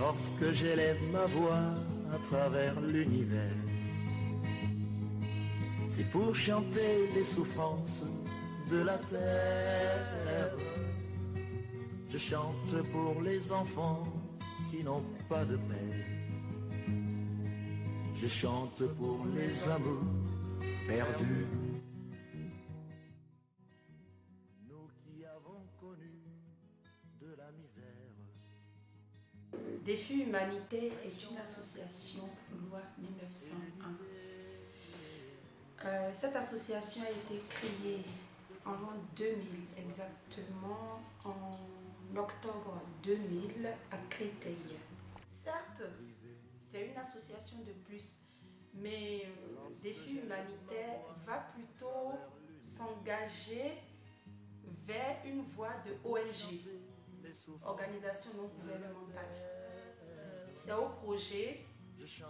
lorsque j'élève ma voix à travers l'univers. C'est pour chanter les souffrances de la terre. Je chante pour les enfants qui n'ont pas de père. Je chante pour les amours perdus. Nous qui avons connu de la misère. Défi Humanité est une association loi 1901. Cette association a été créée en l'an 2000, exactement en octobre 2000 à Créteil. Certes, c'est une association de plus, mais Défi Humanitaire va plutôt s'engager vers une voie de ONG, organisation non gouvernementale. C'est au projet,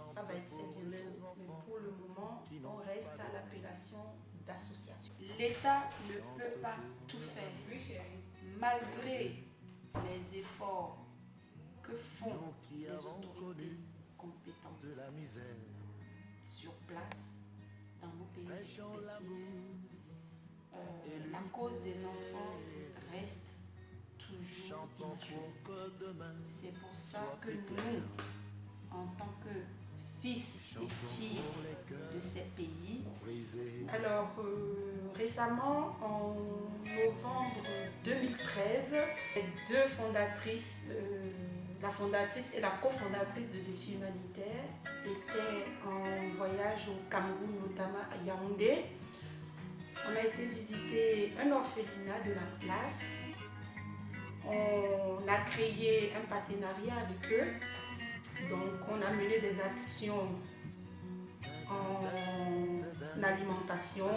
ça va être fait bientôt, mais pour le moment, on reste à l'appellation d'association. L'État ne peut pas tout faire, malgré les efforts que font les autorités compétentes sur place dans nos pays respectifs. La cause des enfants reste toujours inachevée. C'est pour ça que nous, en tant que fils et filles de ces pays, alors récemment, en novembre 2013, les deux fondatrices, la fondatrice et la cofondatrice de Défi Humanitaire, étaient en voyage au Cameroun, notamment à Yaoundé. On a été visiter un orphelinat de la place. On a créé un partenariat avec eux. Donc on a mené des actions en alimentation.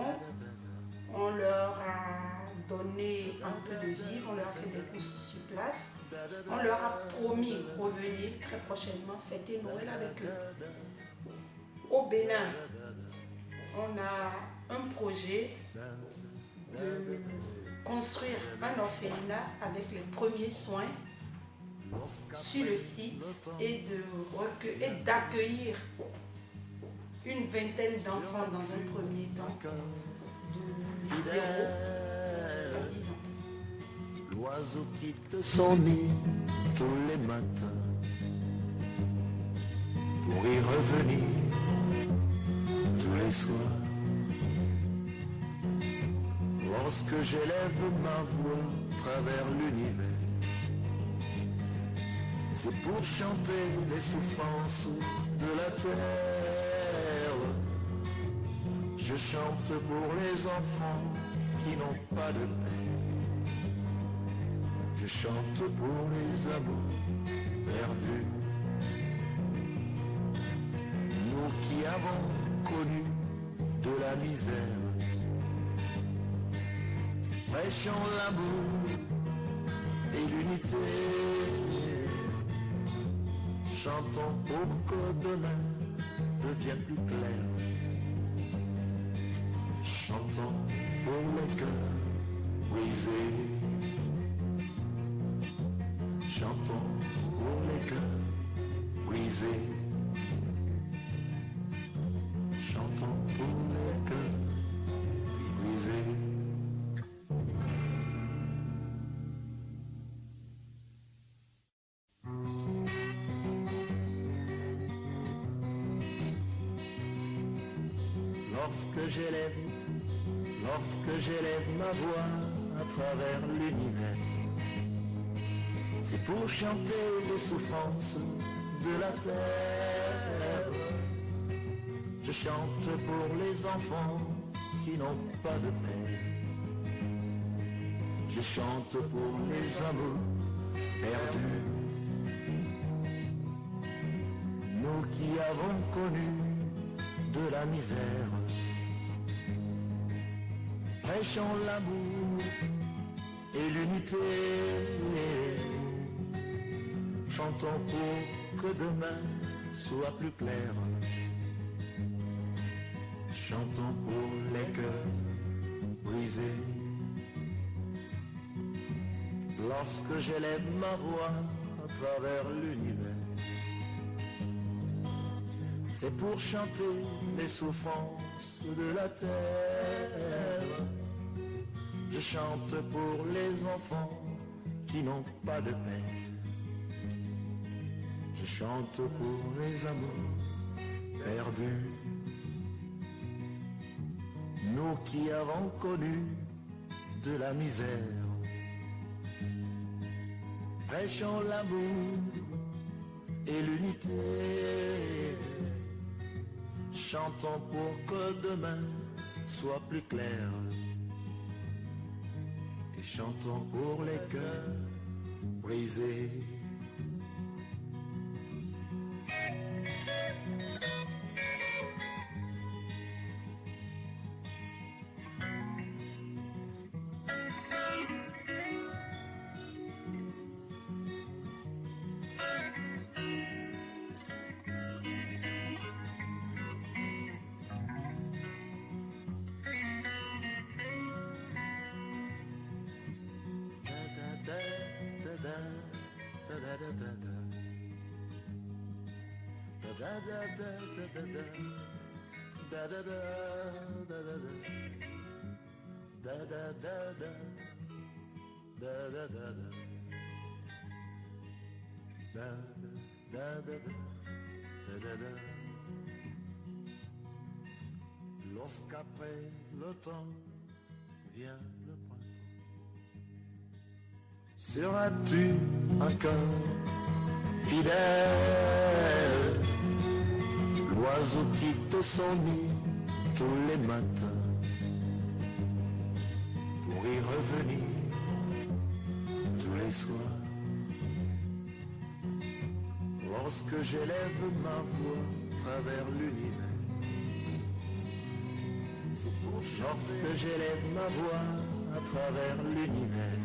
On leur a donné un peu de vivre, on leur a fait des courses sur place. On leur a promis revenir très prochainement fêter Noël avec eux. Au Bénin, on a un projet de construire un orphelinat avec les premiers soins sur le site et d'accueillir une vingtaine d'enfants dans un premier temps de 0 à 10 ans. L'oiseau quitte son nid tous les matins pour y revenir tous les soirs. Lorsque j'élève ma voix à travers l'univers, c'est pour chanter les souffrances de la terre. Je chante pour les enfants qui n'ont pas de père. Je chante pour les amours perdus. Nous qui avons connu de la misère, prêchons l'amour et l'unité. Chantons pour que demain devienne plus clair. Chantons pour les cœurs brisés. Chantons pour les cœurs brisés. Chantons pour les cœurs brisés. Lorsque j'élève ma voix à travers l'univers, c'est pour chanter les souffrances de la terre. Je chante pour les enfants qui n'ont pas de père. Je chante pour les amours perdus. Nous qui avons connu de la misère, prêchons l'amour et l'unité. Chantons pour que demain soit plus clair. Chantons pour les cœurs brisés. Lorsque j'élève ma voix à travers l'univers, c'est pour chanter les souffrances de la terre. Je chante pour les enfants qui n'ont pas de père. Je chante pour les amours perdus. Nous qui avons connu de la misère, prêchons l'amour et l'unité. Chantons pour que demain soit plus clair. Et chantons pour les cœurs brisés. Lorsqu'après le temps vient le printemps, seras-tu encore fidèle, l'oiseau qui te son nid tous les matins pour y revenir tous les soirs? Lorsque j'élève ma voix à travers l'univers, lorsque j'élève ma voix à travers l'univers,